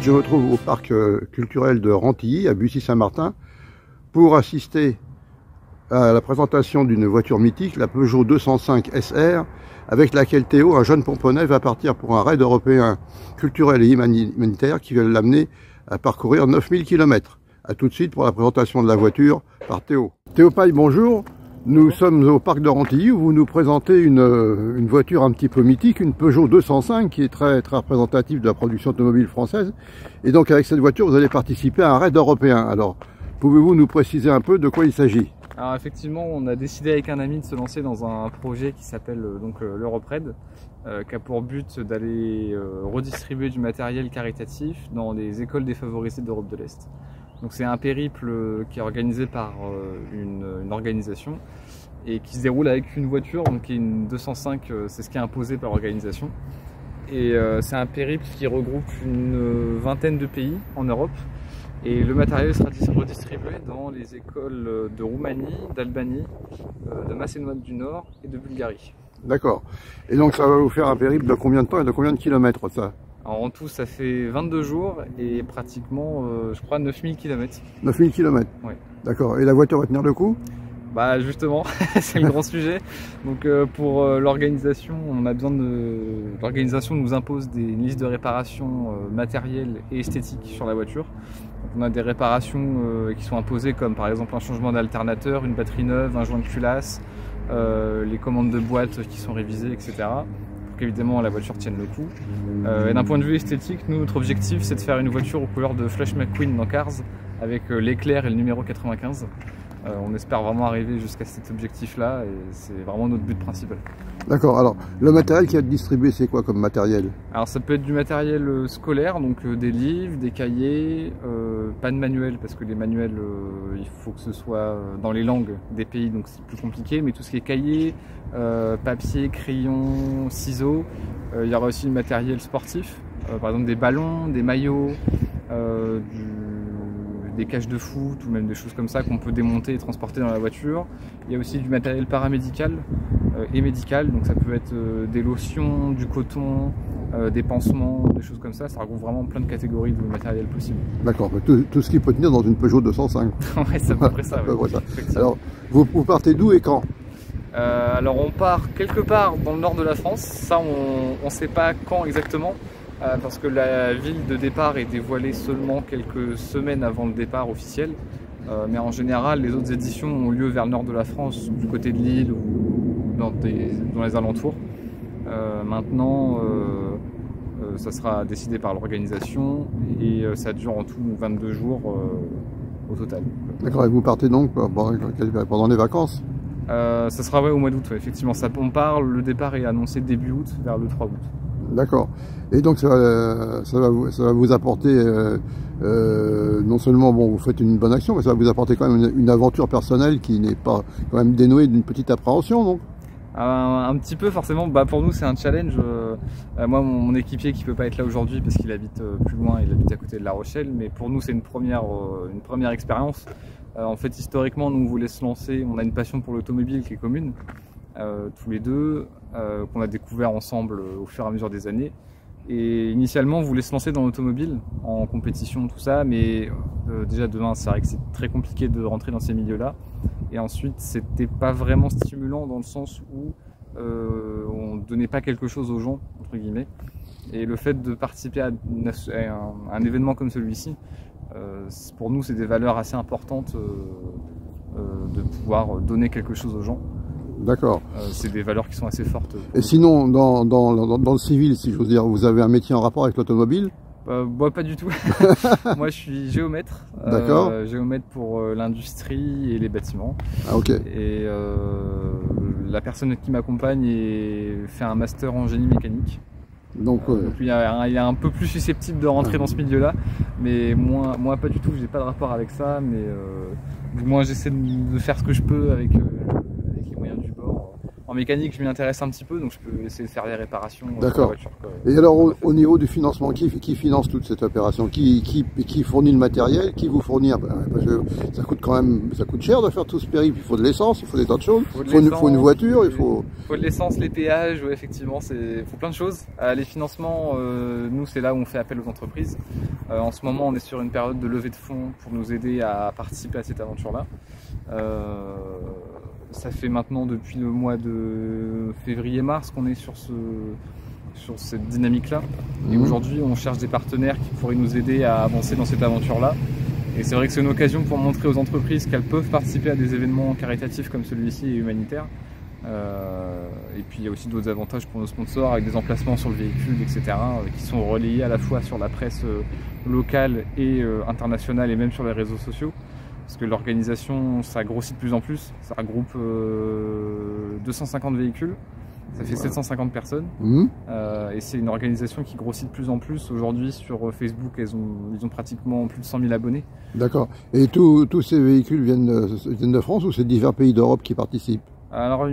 je me trouve au parc culturel de Rantilly, à Bussy-Saint-Martin, pour assister à la présentation d'une voiture mythique, la Peugeot 205 SR, avec laquelle Théo, un jeune pomponnet, va partir pour un raid européen culturel et humanitaire qui va l'amener à parcourir 9000 km. A tout de suite pour la présentation de la voiture par Théo. Théo Paille, bonjour. Nous sommes au parc de Rantilly où vous nous présentez une voiture un petit peu mythique, une Peugeot 205 qui est très représentative de la production automobile française. Et donc avec cette voiture, vous allez participer à un raid européen. Alors, pouvez-vous nous préciser un peu de quoi il s'agit? Alors effectivement, on a décidé avec un ami de se lancer dans un projet qui s'appelle l'Europe-Raid, qui a pour but d'aller redistribuer du matériel caritatif dans les écoles défavorisées d'Europe de l'Est. Donc c'est un périple qui est organisé par une organisation et qui se déroule avec une voiture, donc qui est une 205, c'est ce qui est imposé par l'organisation. Et c'est un périple qui regroupe une vingtaine de pays en Europe. Et le matériel sera redistribué dans les écoles de Roumanie, d'Albanie, de Macédoine du Nord et de Bulgarie. D'accord. Et donc ça va vous faire un périple de combien de temps et de combien de kilomètres ça? Alors en tout ça fait 22 jours et pratiquement je crois 9000 km. 9000 km? Oui. D'accord. Et la voiture va tenir le coup? Bah justement, c'est le grand sujet. Donc pour l'organisation, on a besoin l'organisation nous impose une liste de réparations matérielles et esthétiques sur la voiture. Donc, on a des réparations qui sont imposées comme par exemple un changement d'alternateur, une batterie neuve, un joint de culasse, les commandes de boîte qui sont révisées, etc. Pour qu'évidemment la voiture tienne le coup. Et d'un point de vue esthétique, nous notre objectif c'est de faire une voiture aux couleurs de Flash McQueen dans Cars avec l'éclair et le numéro 95. On espère vraiment arriver jusqu'à cet objectif-là et c'est vraiment notre but principal. D'accord. Alors, le matériel qui va être distribué, c'est quoi comme matériel? Alors, ça peut être du matériel scolaire, donc des livres, des cahiers, pas de manuel parce que les manuels, il faut que ce soit dans les langues des pays, donc c'est plus compliqué. Mais tout ce qui est cahier, papier, crayon, ciseaux, il y aura aussi du matériel sportif, par exemple des ballons, des maillots, des cages de foot ou même des choses comme ça qu'on peut démonter et transporter dans la voiture. Il y a aussi du matériel paramédical et médical, donc ça peut être des lotions, du coton, des pansements, des choses comme ça. Ça regroupe vraiment plein de catégories de matériel possible. D'accord, tout ce qui peut tenir dans une Peugeot 205. Ouais, c'est à peu près ça. Ouais. Alors, vous partez d'où et quand? Alors on part quelque part dans le nord de la France, ça on ne sait pas quand exactement. Parce que la ville de départ est dévoilée seulement quelques semaines avant le départ officiel. Mais en général, les autres éditions ont lieu vers le nord de la France, du côté de Lille ou dans les alentours. Maintenant, ça sera décidé par l'organisation et ça dure en tout 22 jours au total. D'accord, et vous partez donc pendant les vacances? Ça sera au mois d'août, ouais, effectivement. On part, le départ est annoncé début août, vers le 3 août. D'accord. Et donc ça va vous apporter, non seulement bon, vous faites une bonne action, mais ça va vous apporter quand même une aventure personnelle qui n'est pas quand même dénouée d'une petite appréhension, donc? Un petit peu forcément, pour nous c'est un challenge. Moi mon équipier qui peut pas être là aujourd'hui parce qu'il habite plus loin, il habite à côté de La Rochelle, mais pour nous c'est une première expérience. En fait historiquement nous on voulait se lancer, on a une passion pour l'automobile qui est commune. Tous les deux, qu'on a découvert ensemble au fur et à mesure des années. Et initialement, on voulait se lancer dans l'automobile, en compétition, tout ça, mais déjà de 1, c'est vrai que c'est très compliqué de rentrer dans ces milieux-là. Et ensuite, c'était pas vraiment stimulant dans le sens où on donnait pas quelque chose aux gens, entre guillemets. Et le fait de participer à un événement comme celui-ci, pour nous, c'est des valeurs assez importantes de pouvoir donner quelque chose aux gens. D'accord. C'est des valeurs qui sont assez fortes. Et sinon, dans le civil, si j'ose dire, vous avez un métier en rapport avec l'automobile? Moi, pas du tout. Moi, je suis géomètre. D'accord. Géomètre pour l'industrie et les bâtiments. Ah, ok. Et la personne qui m'accompagne fait un master en génie mécanique. Donc il est un peu plus susceptible de rentrer dans ce milieu-là, mais moi pas du tout. J'ai pas de rapport avec ça, mais moi j'essaie de faire ce que je peux avec les moyens du bord, en mécanique, je m'y intéresse un petit peu, donc je peux essayer de faire les réparations. D'accord. Et alors au niveau du financement, qui finance toute cette opération? Qui fournit le matériel? Qui vous fournit parce que ça coûte quand même, ça coûte cher de faire tout ce périple. Il faut de l'essence, il faut des tas de choses. Il faut une voiture, il faut de l'essence, les péages, ouais, effectivement, il faut plein de choses. Les financements, nous c'est là où on fait appel aux entreprises. En ce moment, on est sur une période de levée de fonds pour nous aider à participer à cette aventure-là. Ça fait maintenant depuis le mois de février-mars qu'on est sur cette dynamique-là. Et aujourd'hui, on cherche des partenaires qui pourraient nous aider à avancer dans cette aventure-là. Et c'est vrai que c'est une occasion pour montrer aux entreprises qu'elles peuvent participer à des événements caritatifs comme celui-ci et humanitaires. Et puis il y a aussi d'autres avantages pour nos sponsors avec des emplacements sur le véhicule, etc. Qui sont relayés à la fois sur la presse locale et internationale et même sur les réseaux sociaux. Parce que l'organisation, ça grossit de plus en plus. Ça regroupe 250 véhicules. Ça fait 750 personnes. Et c'est une organisation qui grossit de plus en plus. Aujourd'hui, sur Facebook, ils ont pratiquement plus de 100 000 abonnés. D'accord. Et tous ces véhicules viennent de France ou c'est divers pays d'Europe qui participent? Alors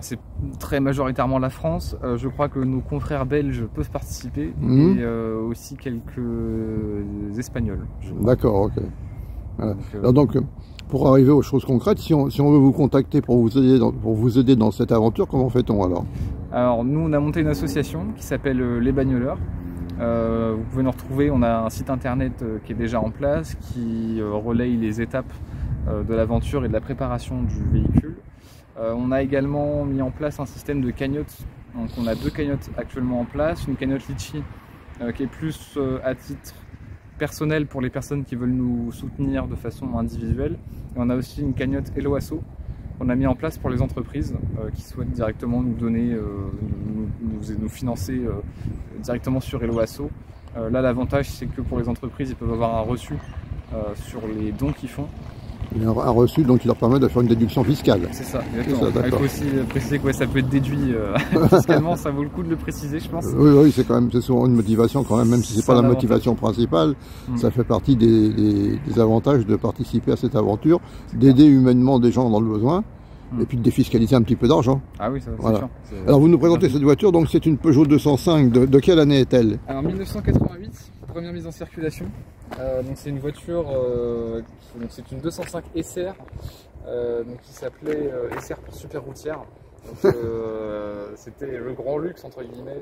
c'est très majoritairement la France. Je crois que nos confrères belges peuvent participer et aussi quelques Espagnols. D'accord, ok. Voilà. Alors donc, pour arriver aux choses concrètes, si on veut vous contacter pour vous aider dans cette aventure, comment fait-on alors? Alors nous, on a monté une association qui s'appelle Les Bagnoleurs. Vous pouvez nous retrouver, on a un site internet qui est déjà en place, qui relaye les étapes de l'aventure et de la préparation du véhicule. On a également mis en place un système de cagnotte. Donc on a 2 cagnottes actuellement en place, une cagnotte Litchi qui est plus à titre personnel pour les personnes qui veulent nous soutenir de façon individuelle. Et on a aussi une cagnotte Hello Asso qu'on a mis en place pour les entreprises qui souhaitent directement nous donner, nous financer directement sur Hello Asso. Là, l'avantage, c'est que pour les entreprises, ils peuvent avoir un reçu sur les dons qu'ils font. Un reçu donc qui leur permet de faire une déduction fiscale. C'est ça, exactement. Il faut aussi préciser que ça peut être déduit fiscalement, ça vaut le coup de le préciser, je pense. Oui, c'est souvent une motivation quand même si c'est pas la motivation principale, ça fait partie des avantages de participer à cette aventure, d'aider humainement des gens dans le besoin. Et puis de défiscaliser un petit peu d'argent. Ah oui, ça c'est voilà. sûr. Alors vous nous présentez cette voiture, donc c'est une Peugeot 205, de quelle année est-elle? Alors 1988, première mise en circulation. Donc c'est une voiture, c'est une 205 SR, qui s'appelait SR pour super routière. C'était le grand luxe entre guillemets.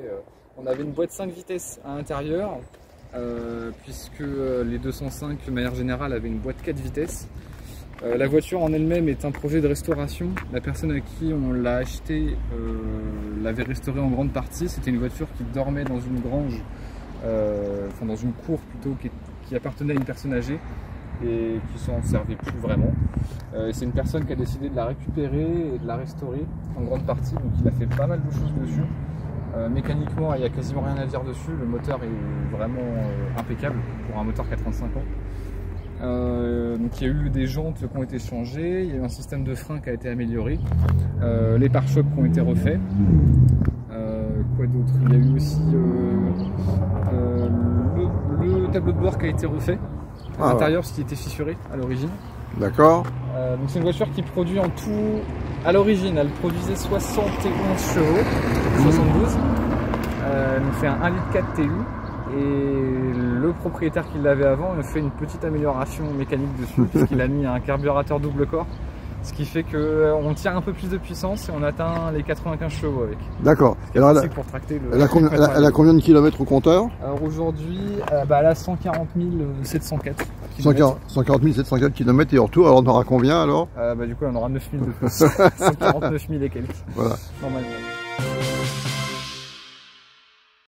On avait une boîte 5 vitesses à l'intérieur, puisque les 205 de manière générale avaient une boîte 4 vitesses. La voiture en elle-même est un projet de restauration. La personne à qui on l'a acheté l'avait restaurée en grande partie. C'était une voiture qui dormait dans une grange, enfin dans une cour plutôt, qui appartenait à une personne âgée et qui s'en servait plus vraiment. C'est une personne qui a décidé de la récupérer et de la restaurer en grande partie. Donc il a fait pas mal de choses dessus. Mécaniquement, il n'y a quasiment rien à dire dessus. Le moteur est vraiment impeccable pour un moteur qui a 35 ans. Donc il y a eu des jantes qui ont été changées, il y a eu un système de frein qui a été amélioré, les pare-chocs qui ont été refaits. Quoi d'autre? Il y a eu aussi le tableau de bord qui a été refait à l'intérieur, parce qu'il était fissuré à l'origine. D'accord. Donc c'est une voiture qui produit en tout, à l'origine, elle produisait 71 chevaux, 72. Donc c'est un 1,4 litre TU. Et le propriétaire qui l'avait avant a fait une petite amélioration mécanique dessus, puisqu'il a mis un carburateur double corps, ce qui fait qu'on tire un peu plus de puissance et on atteint les 95 chevaux avec. D'accord. Et alors pour tracter elle a combien de kilomètres au compteur? Alors aujourd'hui, elle a 140 704 140 704 km et en retour, alors on aura combien alors? Du coup on aura 9000 de plus. 149 000 et quelques. Voilà. Normalement.